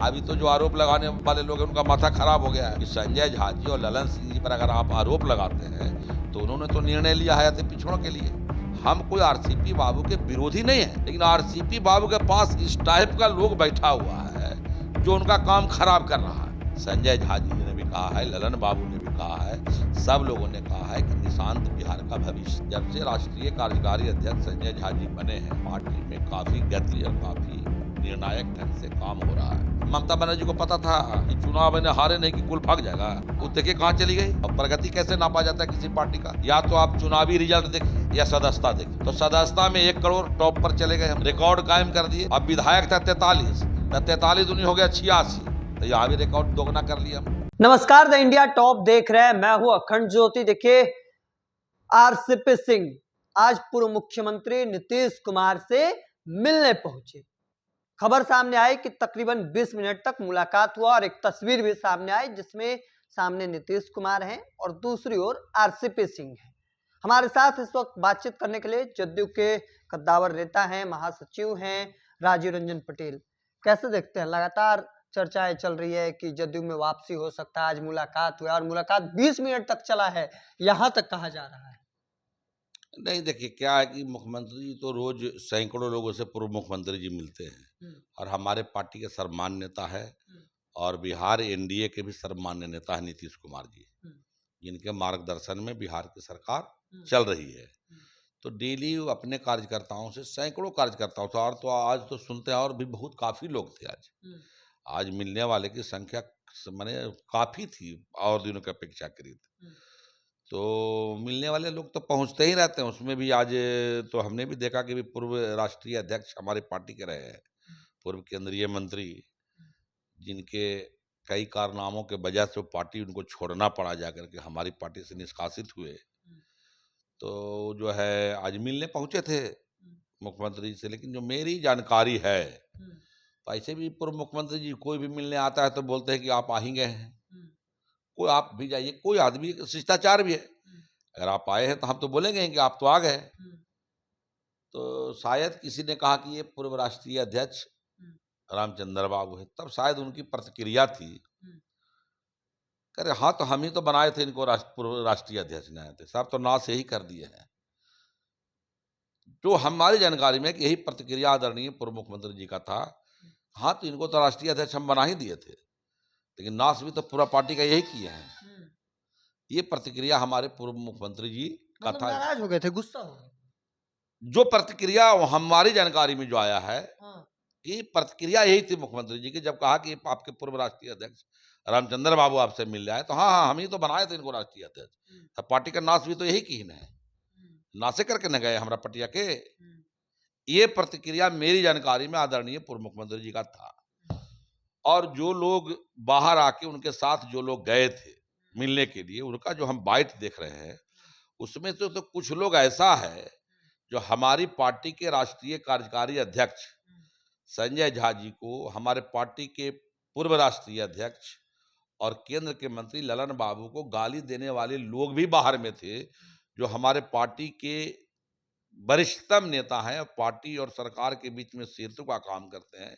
अभी तो जो आरोप लगाने वाले लोग हैं उनका माथा खराब हो गया है कि संजय झा जी और ललन सिंह जी पर अगर आप आरोप लगाते हैं तो उन्होंने तो निर्णय लिया है अति पिछड़ों के लिए। हम कोई आरसीपी बाबू के विरोधी नहीं है, लेकिन आरसीपी बाबू के पास इस टाइप का लोग बैठा हुआ है जो उनका काम खराब कर रहा है। संजय झा जी ने भी कहा है, ललन बाबू ने भी कहा है, सब लोगों ने कहा है कि निशांत बिहार का भविष्य। जब से राष्ट्रीय कार्यकारी अध्यक्ष संजय झा जी बने हैं, पार्टी में काफी गति और काफी निर्णायक ढंग से काम हो रहा है। ममता बनर्जी को पता था कि चुनाव में हारे नहीं कि कुल भाग जाएगा, वो देखिए कहाँ चली गई। अब प्रगति कैसे नापा जाता है किसी पार्टी का? या तो आप चुनावी रिजल्ट देखिए या सदस्यता देखिए। तो सदस्यता में 1 करोड़ टॉप पर चले गए, हम रिकॉर्ड कायम कर दिए। अब विधायक था 43, 43 उन्हीं हो गया 86, तो यहाँ भी रिकॉर्ड दोगुना कर लिया। नमस्कार, द इंडिया टॉप देख रहे हैं, मैं हूं अखंड ज्योति। देखिए, आरसीपी सिंह आज पूर्व मुख्यमंत्री नीतीश कुमार से मिलने पहुंचे। खबर सामने आई कि तकरीबन 20 मिनट तक मुलाकात हुआ और एक तस्वीर भी सामने आई जिसमें सामने नीतीश कुमार हैं और दूसरी ओर आरसीपी सिंह हैं। हमारे साथ इस वक्त बातचीत करने के लिए जदयू के कद्दावर नेता हैं, महासचिव हैं राजीव रंजन पटेल। कैसे देखते हैं? लगातार चर्चाएं चल रही है कि जदयू में वापसी हो सकता है। आज मुलाकात हुआ और मुलाकात 20 मिनट तक चला है, यहां तक कहा जा रहा है। नहीं, देखिए क्या है कि मुख्यमंत्री जी तो रोज सैकड़ों लोगों से पूर्व मुख्यमंत्री जी मिलते हैं और हमारे पार्टी के सर्वमान्य नेता है और बिहार एनडीए के भी सर्वमान्य नेता है नीतीश कुमार जी, जिनके मार्गदर्शन में बिहार की सरकार चल रही है। तो डेली अपने कार्यकर्ताओं से, सैकड़ों कार्यकर्ताओं से, और तो आज तो सुनते हैं और भी बहुत काफी लोग थे आज मिलने वाले की संख्या माने काफी थी और दिनों की अपेक्षा करीब। तो मिलने वाले लोग तो पहुंचते ही रहते हैं। उसमें भी आज तो हमने भी देखा कि भी पूर्व राष्ट्रीय अध्यक्ष हमारी पार्टी के रहे हैं, पूर्व केंद्रीय मंत्री, जिनके कई कारनामों के वजह से पार्टी उनको छोड़ना पड़ा, जाकर के हमारी पार्टी से निष्कासित हुए। तो जो है आज मिलने पहुंचे थे मुख्यमंत्री जी से। लेकिन जो मेरी जानकारी है, तो ऐसे भी पूर्व मुख्यमंत्री जी कोई भी मिलने आता है तो बोलते हैं कि आप आ ही गए हैं, कोई आप भी जाइए। कोई आदमी शिष्टाचार भी है, अगर आप आए हैं तो हम तो बोलेंगे कि आप तो आ गए। तो शायद किसी ने कहा कि ये पूर्व राष्ट्रीय अध्यक्ष रामचंद्र बाबू है, तब शायद उनकी प्रतिक्रिया थी, कह रहे हाँ तो हम ही तो बनाए थे इनको पूर्व राष्ट्रीय अध्यक्ष बनाए थे, साहब तो नाश यही कर दिए हैं। जो हमारी जानकारी में कि यही प्रतिक्रिया आदरणीय पूर्व मुख्यमंत्री जी का था, हाँ तो इनको तो राष्ट्रीय अध्यक्ष हम बना ही दिए थे, लेकिन नाश भी तो पूरा पार्टी का यही किए हैं। ये प्रतिक्रिया हमारे पूर्व मुख्यमंत्री जी का था। नाराज हो गए थे, गुस्सा हो गए। जो प्रतिक्रिया हमारी जानकारी में जो आया है कि प्रतिक्रिया यही थी मुख्यमंत्री जी की, जब कहा कि आपके पूर्व राष्ट्रीय अध्यक्ष रामचंद्र बाबू आपसे मिल रहे हैं, तो हाँ हाँ हम ही तो बनाए थे इनको राष्ट्रीय अध्यक्ष। पार्टी का नाश भी तो यही की है, नाशे करके न गए हमारा पटिया के। ये प्रतिक्रिया मेरी जानकारी में आदरणीय पूर्व मुख्यमंत्री जी का था। और जो लोग बाहर आके उनके साथ जो लोग गए थे मिलने के लिए, उनका जो हम बाइट देख रहे हैं, उसमें से तो कुछ लोग ऐसा है जो हमारी पार्टी के राष्ट्रीय कार्यकारी अध्यक्ष संजय झा जी को, हमारे पार्टी के पूर्व राष्ट्रीय अध्यक्ष और केंद्र के मंत्री ललन बाबू को गाली देने वाले लोग भी बाहर में थे, जो हमारे पार्टी के वरिष्ठतम नेता हैं और पार्टी और सरकार के बीच में सेतु का काम करते हैं।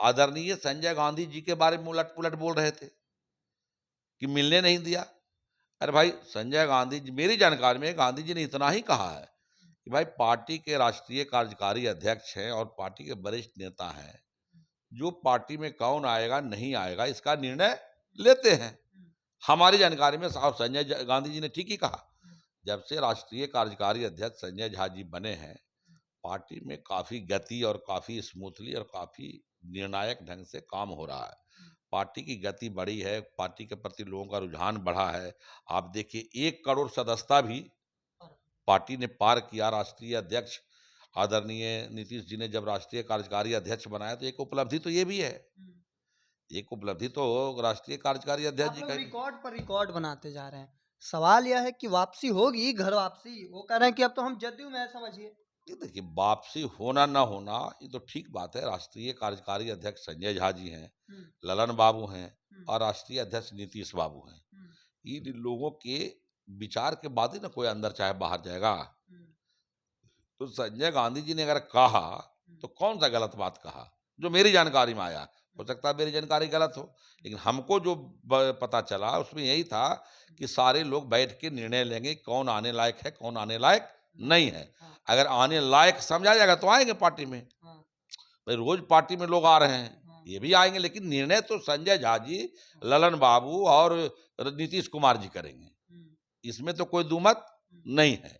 आदरणीय संजय गांधी जी के बारे में उलट पुलट बोल रहे थे कि मिलने नहीं दिया। अरे भाई, संजय गांधी जी, मेरी जानकारी में गांधी जी ने इतना ही कहा है कि भाई पार्टी के राष्ट्रीय कार्यकारी अध्यक्ष हैं और पार्टी के वरिष्ठ नेता हैं, जो पार्टी में कौन आएगा नहीं आएगा इसका निर्णय लेते हैं। हमारी जानकारी में साहब संजय गांधी जी ने ठीक ही कहा। जब से राष्ट्रीय कार्यकारी अध्यक्ष संजय झा जी बने हैं, पार्टी में काफी गति और काफी स्मूथली और काफी निर्णायक ढंग से काम हो रहा है। पार्टी की गति बढ़ी है, पार्टी के प्रति लोगों का रुझान बढ़ा है। आप देखिए 1 करोड़ सदस्यता भी पार्टी ने पार किया। राष्ट्रीय अध्यक्ष आदरणीय नीतीश जी ने जब राष्ट्रीय कार्यकारी अध्यक्ष बनाया, तो एक उपलब्धि तो ये भी है, एक उपलब्धि तो राष्ट्रीय कार्यकारी अध्यक्ष जी का। रिकॉर्ड पर रिकॉर्ड बनाते जा रहे हैं। सवाल यह है कि वापसी होगी, घर वापसी। वो कह रहे हैं कि अब तो हम जदयू में है, समझिए। ये देखिए, वापसी होना ना होना ये तो ठीक बात है। राष्ट्रीय कार्यकारी अध्यक्ष संजय झा जी हैं, ललन बाबू हैं और राष्ट्रीय अध्यक्ष नीतीश बाबू हैं। इन लोगों के विचार के बाद ही ना कोई अंदर चाहे बाहर जाएगा। तो संजय गांधी जी ने अगर कहा तो कौन सा गलत बात कहा? जो मेरी जानकारी में आया, हो सकता है मेरी जानकारी गलत हो, लेकिन हमको जो पता चला उसमें यही था कि सारे लोग बैठ के निर्णय लेंगे कौन आने लायक है, कौन आने लायक नहीं है। अगर आने लायक समझा जाएगा तो आएंगे पार्टी में। भाई रोज पार्टी में लोग आ रहे हैं, ये भी आएंगे, लेकिन निर्णय तो संजय झा जी, ललन बाबू और नीतीश कुमार जी करेंगे। इसमें तो कोई दुमत नहीं है,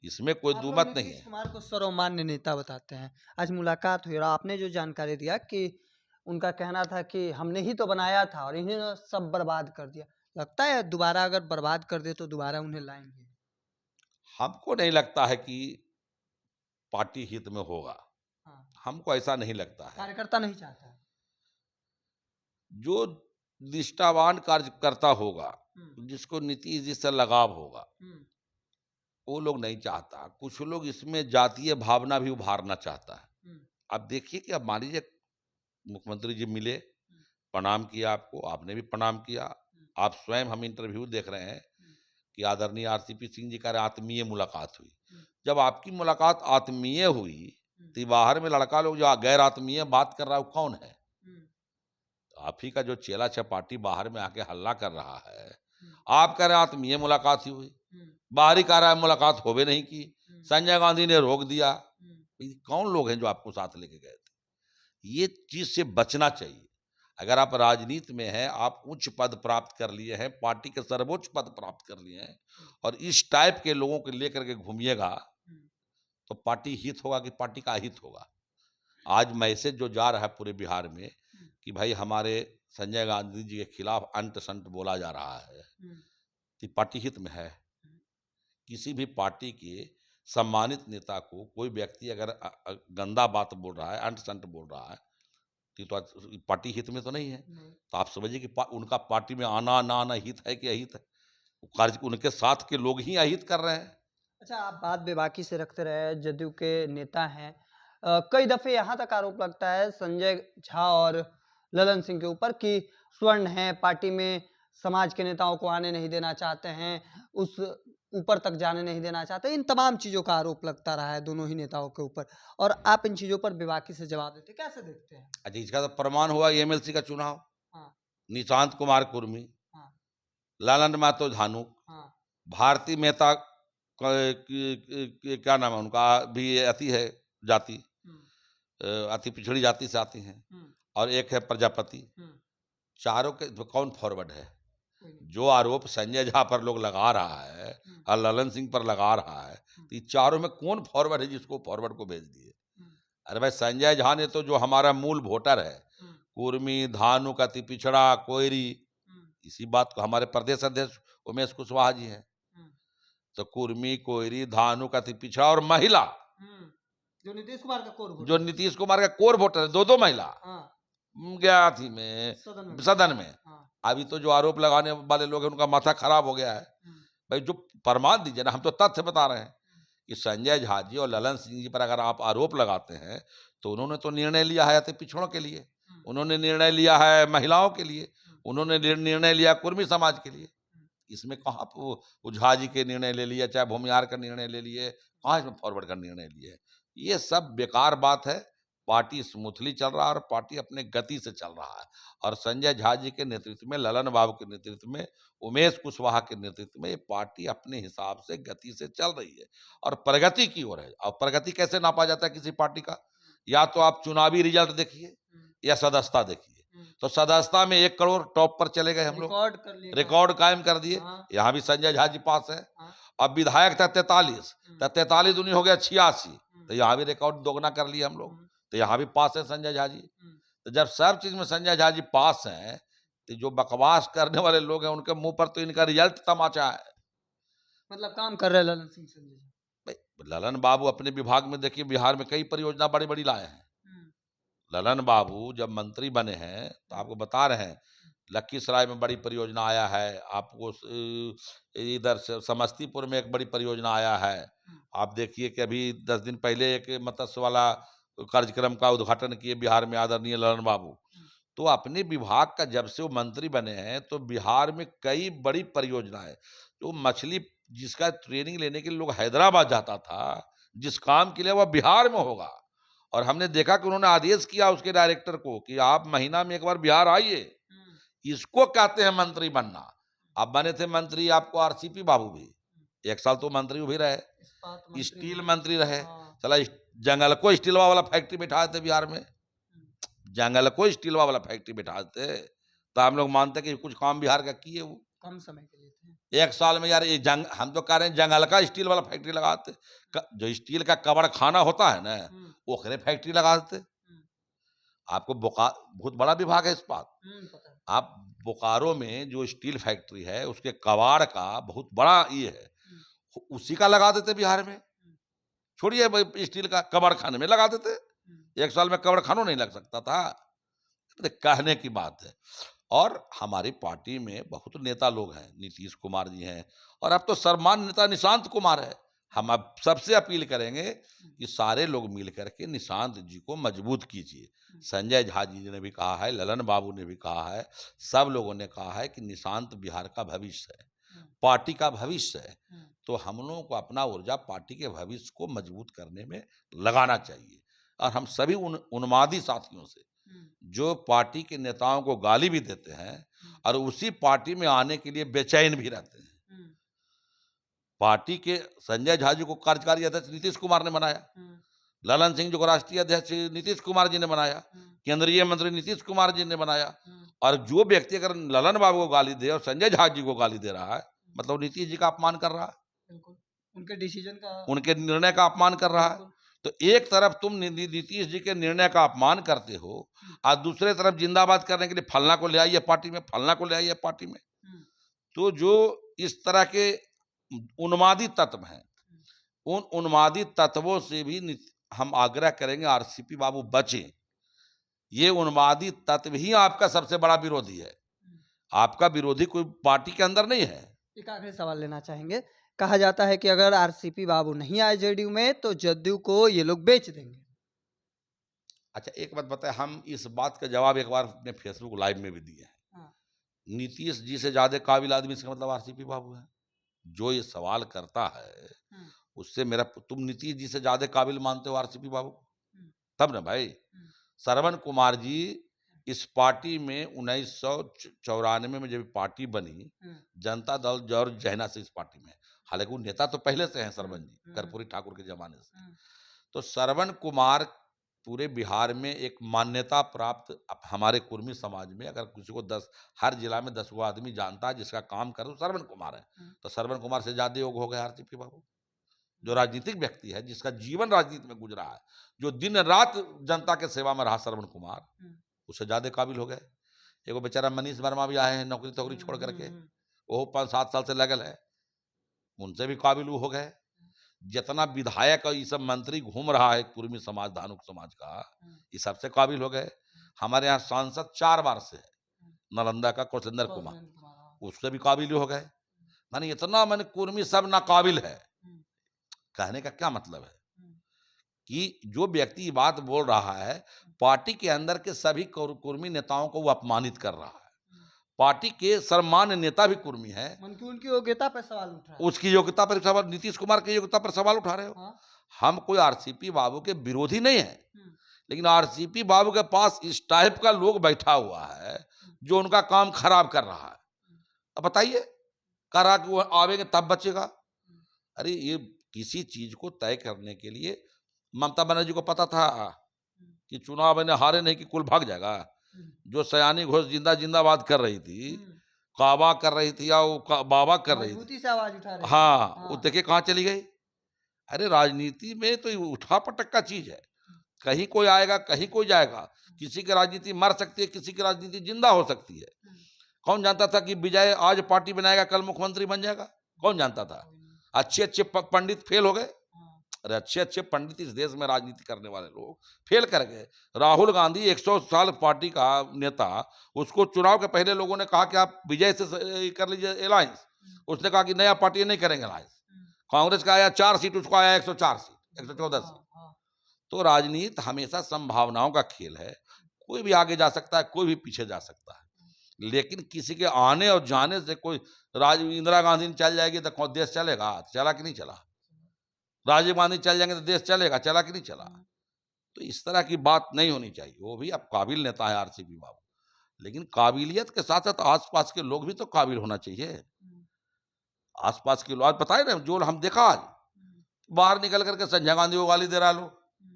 इसमें कोई आप लोग दुमत नहीं नीतीश है। कुमार को सर्वमान्य नेता बताते हैं। आज मुलाकात हुई और आपने जो जानकारी दिया कि उनका कहना था कि हमने ही तो बनाया था और इन्होंने सब बर्बाद कर दिया। लगता है दोबारा अगर बर्बाद कर दे तो दोबारा उन्हें लाएंगे? हमको नहीं लगता है कि पार्टी हित में होगा, हाँ, हमको ऐसा नहीं लगता है। कार्यकर्ता नहीं चाहता। जो निष्ठावान कार्यकर्ता होगा, हम्म, जिसको नीतीश जी से लगाव होगा, हम्म, वो लोग नहीं चाहता। कुछ लोग इसमें जातीय भावना भी उभारना चाहता है। हम्म, अब देखिए कि अब मान लीजिए मुख्यमंत्री जी मिले, हम्म, प्रणाम किया आपको, आपने भी प्रणाम किया। हम्म, आप स्वयं, हम इंटरव्यू देख रहे हैं हम्म, कि आदरणीय आरसीपी सिंह जी का आत्मीय मुलाकात हुई। हम्म, जब आपकी मुलाकात आत्मीय हुई, हम्म, तो बाहर में लड़का लोग जो गैर आत्मीय बात कर रहा है वो कौन है? हम्म, आप ही का जो चेला चपाटी बाहर में आके हल्ला कर रहा है, हम्म, आप कह रहे हैं आत्मीय मुलाकात ही हुई, हम्म, बाहरी कह रहा है मुलाकात होवे नहीं की, हम्म, संजय गांधी ने रोक दिया। हम्म, ये कौन लोग हैं जो आपको साथ लेके गए थे? ये चीज से बचना चाहिए। अगर आप राजनीति में हैं, आप उच्च पद प्राप्त कर लिए हैं, पार्टी के सर्वोच्च पद प्राप्त कर लिए हैं, और इस टाइप के लोगों को लेकर के घूमिएगा, हम्म, तो पार्टी हित होगा कि पार्टी का अहित होगा? आज मैसेज जो जा रहा है पूरे बिहार में हम्म, कि भाई हमारे संजय गांधी जी के खिलाफ अंट संट बोला जा रहा है, हम्म, तो ये पार्टी हित में है? किसी भी पार्टी के सम्मानित नेता को कोई व्यक्ति अगर गंदा बात बोल रहा है, अंट संट बोल रहा है, तो ये तो पार्टी हित में तो नहीं है। नहीं। तो आप समझिए कि उनका पार्टी में आना ना आना हित है कि अहित है? वो कार्य उनके साथ के लोग ही अहित कर रहे हैं। अच्छा, आप बात बेबाकी से रखते रहे, जदयू के नेता हैं। कई दफे यहाँ तक आरोप लगता है संजय झा और ललन सिंह के ऊपर कि स्वर्ण है, पार्टी में समाज के नेताओं को आने नहीं देना चाहते हैं, उस ऊपर तक जाने नहीं देना चाहते। इन तमाम चीजों का आरोप लगता रहा है दोनों ही नेताओं के ऊपर, और आप इन चीजों पर बेबाकी से जवाब देते, कैसे देखते हैं? अच्छा, इसका तो प्रमाण हुआ एमएलसी का चुनाव, हाँ, निशांत कुमार कुर्मी, हाँ, लालन मातो धानुक, हाँ, भारती मेहता क्या नाम है उनका, भी अति है जाति, हम्म, अति पिछड़ी जाति से आती हैं, हम्म, और एक है प्रजापति। हम्म, चारों के तो कौन फॉरवर्ड है? कोई नहीं। जो आरोप संजय झा पर लोग लगा रहा है हम्म, और ललन सिंह पर लगा रहा है, तो ये चारों में कौन फॉरवर्ड है जिसको फॉरवर्ड को भेज दिए? हम्म, अरे भाई, संजय झा ने तो, जो हमारा मूल वोटर है, हम्म, कुर्मी, धानुक, अति पिछड़ा, कोयरी, हम्म, इसी बात को हमारे प्रदेश अध्यक्ष उमेश कुशवाहा जी हैं। हम्म, तो कुर्मी, कोयरी, धानुक, अति पिछड़ा और महिला, हम्म, जो नीतीश कुमार का कोर वोट जो है। नीतीश कुमार का कोर वोटर है, दो दो महिला हाँ, गया थी में सदन सदन में। हाँ, अभी तो जो आरोप लगाने वाले लोग हैं उनका माथा खराब हो गया है। हम्म, भाई जो प्रमाण दीजिए ना, हम तो तथ्य बता रहे हैं कि संजय झा जी और ललन सिंह जी पर अगर आप आरोप लगाते हैं, तो उन्होंने तो निर्णय लिया है अति पिछड़ों के लिए, उन्होंने निर्णय लिया है महिलाओं के लिए, उन्होंने निर्णय लिया कुर्मी समाज के लिए। इसमें कहाँ पे वो झा जी के निर्णय ले लिए, चाहे भूमिहार का निर्णय ले लिए, कहाँ इसमें फॉरवर्ड का निर्णय लिए? ये सब बेकार बात है। पार्टी स्मूथली चल रहा है और पार्टी अपने गति से चल रहा है, और संजय झा जी के नेतृत्व में, ललन बाबू के नेतृत्व में, उमेश कुशवाहा के नेतृत्व में ये पार्टी अपने हिसाब से गति से चल रही है और प्रगति की ओर है। और प्रगति कैसे नापा जाता है किसी पार्टी का? या तो आप चुनावी रिजल्ट देखिए या सदस्यता देखिए। तो सदस्यता में 1 करोड़ टॉप पर चले गए हम लोग, रिकॉर्ड कर लिया। रिकॉर्ड कायम कर दिए। हाँ, यहाँ भी संजय झा जी पास है। हाँ, अब विधायक था 43, तो 43 दूनी हो गया 86, तो हम्म, यहाँ भी रिकॉर्ड दोगुना कर लिए हम लोग, हम्म, तो यहाँ भी पास है संजय झा जी। हम्म, तो जब सब चीज में संजय झा जी पास हैं, तो जो बकवास करने वाले लोग हैं उनके मुंह पर तो इनका रिजल्ट तमाचा है। मतलब काम कर रहे हैं ललन सिंह संजय जी। भाई ललन बाबू अपने विभाग में देखिए, बिहार में कई परियोजना बड़ी बड़ी लाए हैं। हम्म, ललन बाबू जब मंत्री बने हैं तो आपको बता रहे हैं, लखीसराय में बड़ी परियोजना आया है, आपको इधर से समस्तीपुर में एक बड़ी परियोजना आया है। आप देखिए कि अभी 10 दिन पहले एक मत्स्य वाला कार्यक्रम का उद्घाटन किए बिहार में आदरणीय ललन बाबू। तो अपने विभाग का जब से वो मंत्री बने हैं, तो बिहार में कई बड़ी परियोजनाएं, तो मछली जिसका ट्रेनिंग लेने के लिए लोग हैदराबाद जाता था, जिस काम के लिए वह बिहार में होगा, और हमने देखा कि उन्होंने आदेश किया उसके डायरेक्टर को कि आप महीना में एक बार बिहार आइए। इसको कहते हैं मंत्री बनना। आप बने थे मंत्री, आपको आरसीपी बाबू भी 1 साल तो मंत्री भी रहे, स्टील मंत्री रहे। चला जंगल को स्टीलवा वाला फैक्ट्री बिठाए थे बिहार में, जंगल को स्टीलवा वाला फैक्ट्री बिठाए थे, तो हम लोग मानते कि कुछ काम बिहार का किए। वो कम समय के लिए थे। 1 साल में यार ये हम तो कह रहे हैं जंगल का स्टील वाला फैक्ट्री लगाते, जो स्टील का कबाड़ खाना होता है ना, ओखरे फैक्ट्री लगा देते। आपको बहुत बड़ा विभाग है इस बात। आप बोकारो में जो स्टील फैक्ट्री है उसके कबाड़ का बहुत बड़ा ये है, उसी का लगा देते बिहार में। छोड़िए भाई स्टील का, कबाड़ खाने में लगा देते। 1 साल में कबाड़ खानों नहीं लग सकता था। तो कहने की बात है। और हमारी पार्टी में बहुत नेता लोग हैं, नीतीश कुमार जी हैं, और अब तो सर्वमान्य नेता निशांत कुमार है। हम अब सबसे अपील करेंगे कि सारे लोग मिल करके निशांत जी को मजबूत कीजिए। संजय झा जी ने भी कहा है, ललन बाबू ने भी कहा है, सब लोगों ने कहा है कि निशांत बिहार का भविष्य है, पार्टी का भविष्य है। तो हम लोगों को अपना ऊर्जा पार्टी के भविष्य को मजबूत करने में लगाना चाहिए। और हम सभी उन्मादी साथियों से जो पार्टी के नेताओं को गाली भी देते हैं और उसी पार्टी में आने के लिए बेचैन भी रहते हैं। पार्टी के संजय झा जी को कार्यकारी अध्यक्ष नीतीश कुमार ने बनाया, ललन सिंह जी को राष्ट्रीय अध्यक्ष नीतीश कुमार जी ने बनाया, केंद्रीय मंत्री नीतीश कुमार जी ने बनाया। और जो व्यक्ति अगर ललन बाबू को गाली दे और संजय झा जी को गाली दे रहा है, मतलब नीतीश जी का अपमान कर रहा है, उनके डिसीजन का, उनके निर्णय का अपमान कर रहा है। तो एक तरफ तुम नीतीश जी के निर्णय का अपमान करते हो और दूसरे तरफ जिंदाबाद करने के लिए फलना को ले आइए पार्टी में, फलना को ले आइए पार्टी में। तो जो इस तरह के उन्मादी तत्व हैं, उन उन्मादी तत्वों से भी हम आग्रह करेंगे आरसीपी बाबू बचें। ये उन्मादी तत्व ही आपका सबसे बड़ा विरोधी है। आपका विरोधी कोई पार्टी के अंदर नहीं है। एक आखिरी सवाल लेना चाहेंगे। कहा जाता है कि अगर आरसीपी बाबू नहीं आए जेडीयू में तो जदयू को ये लोग बेच देंगे। अच्छा एक बात बताए, हम इस बात का जवाब एक बार अपने फेसबुक लाइव में भी दिए हैं। नीतीश जी से ज्यादा काबिल आदमी इसका मतलब आरसीपी बाबू है। जो ये सवाल करता है उससे मेरा, तुम नीतीश जी से ज्यादा काबिल मानते हो आरसीपी बाबू को? तब ना भाई। श्रवण कुमार जी इस पार्टी में 1994 में जब पार्टी बनी, जनता दल जॉर्ज जैना से इस पार्टी में, हालांकि वो नेता तो पहले से हैं श्रवण जी, कर्पूरी ठाकुर के जमाने से। तो श्रवण कुमार पूरे बिहार में एक मान्यता प्राप्त, हमारे कुर्मी समाज में अगर किसी को 10 हर जिला में 10 गो आदमी जानता है जिसका काम करे तो श्रवण कुमार है। तो श्रवण कुमार से ज्यादा योग हो गए आरसीपी बाबू। जो राजनीतिक व्यक्ति है, जिसका जीवन राजनीति में गुजरा है, जो दिन रात जनता के सेवा में रहा श्रवण कुमार, उससे ज्यादा काबिल हो गए। एगो बेचारा मनीष वर्मा भी आए हैं नौकरी तोकरी छोड़ करके, वो 5-7 साल से लगल है, उनसे भी काबिल हो गए। जितना विधायक और ये सब मंत्री घूम रहा है कुर्मी समाज, धानुक समाज का, ये सबसे काबिल हो गए। हमारे यहाँ सांसद 4 बार से है, नालंदा का कौशलेंद्र कुमार, उससे भी काबिल हो गए। माने इतना मैंने कुर्मी सब नाकाबिल है। कहने का क्या मतलब है कि जो व्यक्ति बात बोल रहा है, पार्टी के अंदर के सभी कुर्मी नेताओं को वो अपमानित कर रहा है। पार्टी के सम्मान्य नेता भी कुर्मी है, उनकी योग्यता पर सवाल उठा रहे हो। उसकी योग्यता पर सवाल, नीतीश कुमार की योग्यता पर सवाल उठा रहे हो। हम कोई आरसीपी बाबू के विरोधी नहीं है, लेकिन आरसीपी बाबू के पास इस टाइप का लोग बैठा हुआ है जो उनका काम खराब कर रहा है। अब बताइए, कह रहा कि वो आवेंगे तब बचेगा। अरे ये किसी चीज को तय करने के लिए ममता बनर्जी को पता था कि चुनाव में हारे नहीं कि कुल भाग जाएगा। जो सयानी घोष जिंदाबाद कर रही थी, काबा कर रही थी या वो बाबा कर रही थी, से आवाज उठा रही हाँ, वो देखिए कहाँ चली गई। अरे राजनीति में तो उठा पटक का चीज है, कहीं कोई आएगा कहीं कोई जाएगा। किसी की राजनीति मर सकती है, किसी की राजनीति जिंदा हो सकती है। कौन जानता था कि विजय आज पार्टी बनाएगा कल मुख्यमंत्री बन जाएगा? कौन जानता था? अच्छे पंडित फेल हो गए। अरे अच्छे पंडित इस देश में राजनीति करने वाले लोग फेल कर गए। राहुल गांधी 100 साल पार्टी का नेता, उसको चुनाव के पहले लोगों ने कहा कि आप विजय से कर लीजिए अलायंस, उसने कहा कि नया पार्टी नहीं करेंगे अलायंस। कांग्रेस का आया 4 सीट, उसको आया 104 सीट, 114 सीट। तो राजनीति हमेशा संभावनाओं का खेल है, कोई भी आगे जा सकता है, कोई भी पीछे जा सकता है। लेकिन किसी के आने और जाने से कोई, इंदिरा गांधी चल जाएगी तो देश चलेगा? चला कि नहीं चला? राजीव गांधी चल जाएंगे तो देश चलेगा? चला कि नहीं चला? तो इस तरह की बात नहीं होनी चाहिए। वो भी अब काबिल नेता है आरसीपी बाबू, लेकिन काबिलियत के साथ साथ आसपास के लोग भी तो काबिल होना चाहिए। आसपास के लोग आज बताए ना, जो हम देखा आज बाहर निकल करके संजय गांधी को गाली दे रहा लो,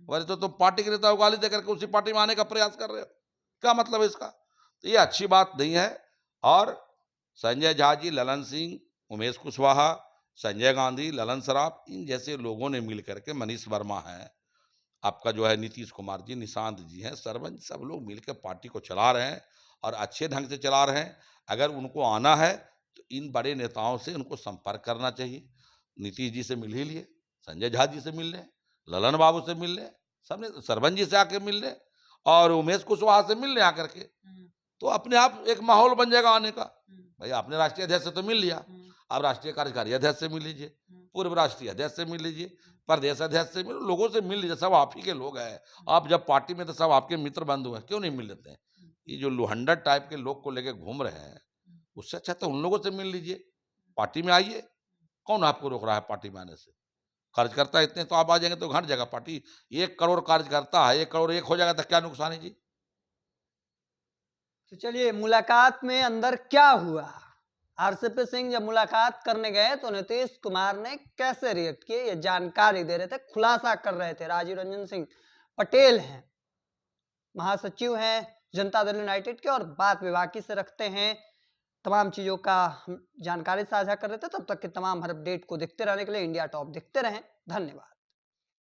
वैसे तो तुम पार्टी के नेता को गाली दे करके उसी पार्टी में आने का प्रयास कर रहे हो, क्या मतलब है इसका? तो ये अच्छी बात नहीं है। और संजय झा जी, ललन सिंह, उमेश कुशवाहा, संजय गांधी, ललन सराफ, इन जैसे लोगों ने मिल करके, मनीष वर्मा है, आपका जो है नीतीश कुमार जी, निशांत जी हैं, सरपंच, सब लोग मिलकर पार्टी को चला रहे हैं और अच्छे ढंग से चला रहे हैं। अगर उनको आना है तो इन बड़े नेताओं से उनको संपर्क करना चाहिए। नीतीश जी से मिल ही लिए, संजय झा जी से मिल लें, ललन बाबू से मिल लें, सबने सरपंच जी से आके मिल लें और उमेश कुशवाहा से मिल लें आकर के, तो अपने आप एक माहौल बन जाएगा आने का। भाई आपने राष्ट्रीय अध्यक्ष से तो मिल लिया, अब राष्ट्रीय कार्यकारी अध्यक्ष से मिल लीजिए, पूर्व राष्ट्रीय अध्यक्ष से मिल लीजिए, प्रदेश अध्यक्ष से मिल, लोगों से मिल लीजिए, सब आप ही के लोग हैं। आप जब पार्टी में तो सब आपके मित्र बंधु हैं, क्यों नहीं मिल लेते हैं? ये जो लुहंडर टाइप के लोग को लेके घूम रहे हैं, उससे अच्छा तो उन लोगों से मिल लीजिए, पार्टी में आइए। कौन आपको रोक रहा है पार्टी में आने से? कार्यकर्ता इतने तो आप आ जाएंगे तो घट जाएगा पार्टी। 1 करोड़ कार्यकर्ता है, 1 करोड़ 1 हो जाएगा तो क्या नुकसान है जी? तो चलिए, मुलाकात में अंदर क्या हुआ? आरसीपी सिंह जब मुलाकात करने गए तो नीतीश कुमार ने कैसे रिएक्ट किए, ये जानकारी दे रहे थे, खुलासा कर रहे थे। राजीव रंजन सिंह पटेल हैं, महासचिव हैं जनता दल यूनाइटेड के, और बात बेबाकी से रखते हैं। तमाम चीजों का हम जानकारी साझा कर रहे थे। तब तक के तमाम हर अपडेट को देखते रहने के लिए इंडिया टॉप देखते रहें। धन्यवाद।